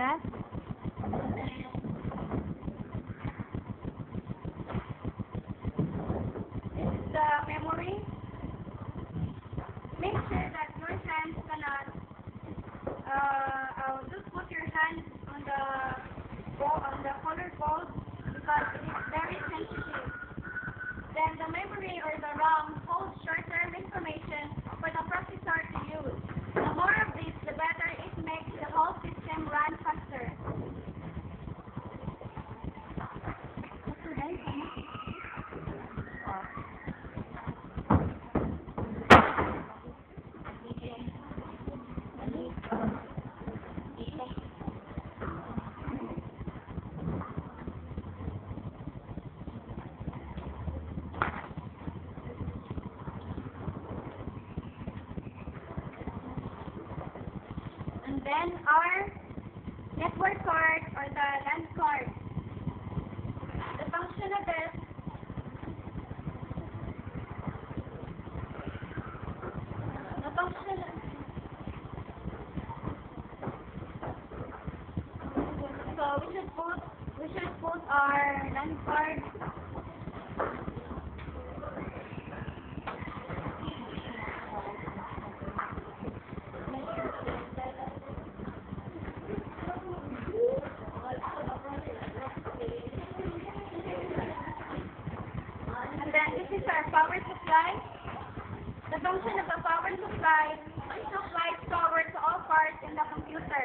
that? This is the memory. Make sure that your hands cannot, just put your hands on the color code because it is very sensitive. Then the memory or the RAM holds short-term information for the processor to use. The more of this, the better it makes the whole system run faster. And then our network card or the LAN card. The function of this so we should put our LAN card This is our power supply. The function of the power supply is to supply power to all parts in the computer.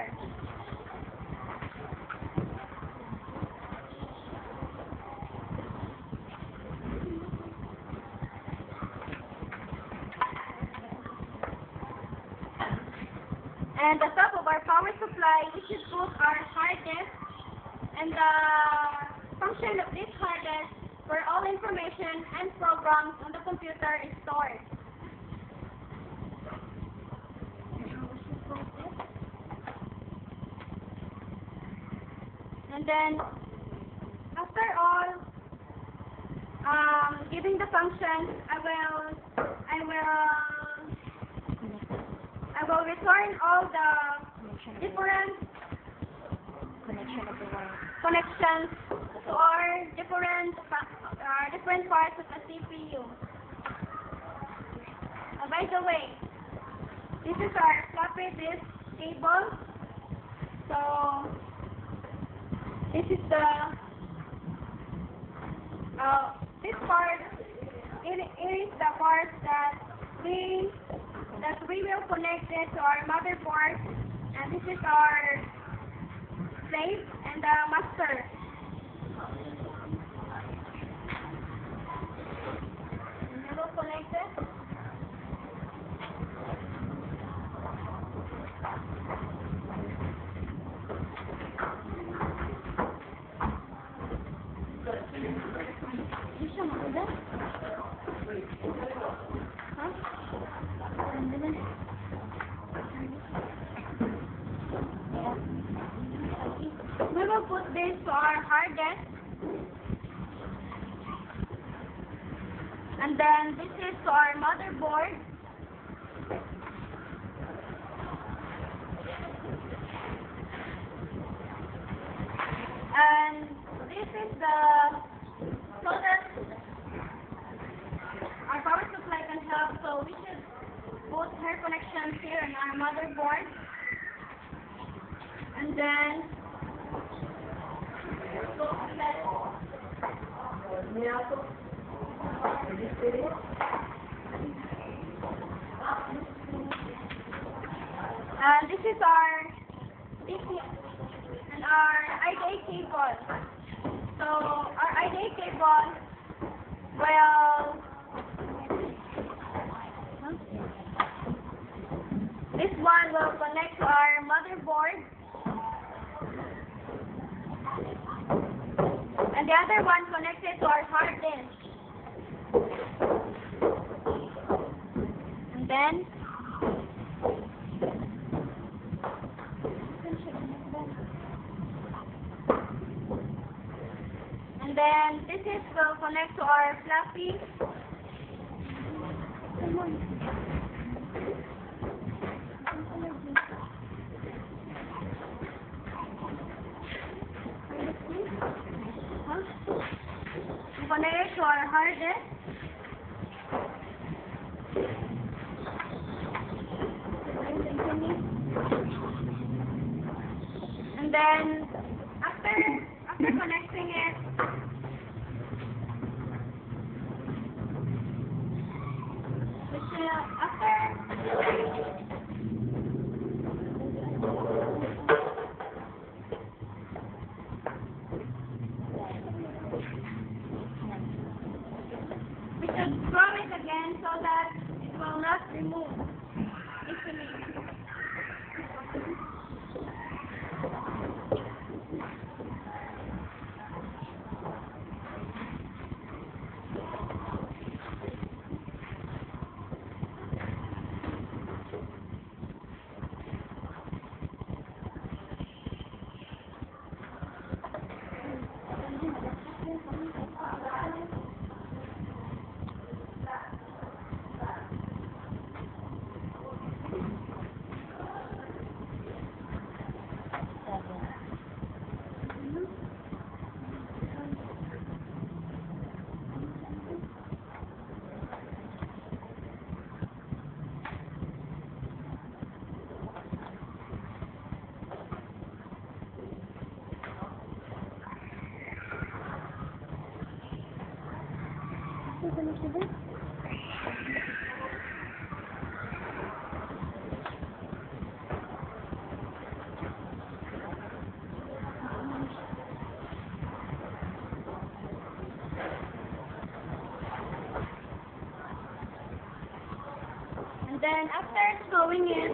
And the top of our power supply, we should put our hard disk, and the function of this hard disk where all information and programs on the computer is stored. And then, after all, giving the functions, I will return all the different connections to our different parts of the CPU. By the way, this is our floppy disk cable. So this is the this part. It is the part that we will connect it to our motherboard, and this is our slave and the master. We will connect it. We will put this to our hard disk, and then this is to our motherboard, and this is the so that our power supply can help. So we should put her connections here on our motherboard, and then this is our DC and our IDA cable. So our IDA cable this one will connect to our motherboard, and the other one connected to our hard disk. And then this will connect to our floppy. connect to our hard disk. And then after connecting it, we should scrub it again so that it will not remove easily. And then after sewing it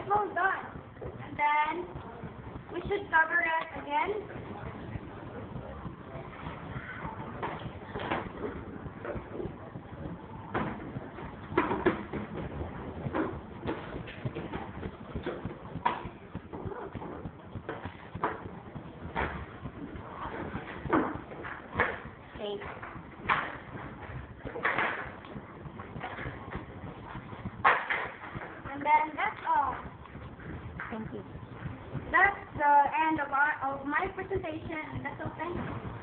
will done. And then we should cover it again. Okay. And then that's all. Thank you. That's the end of my presentation. That's all. Thank you.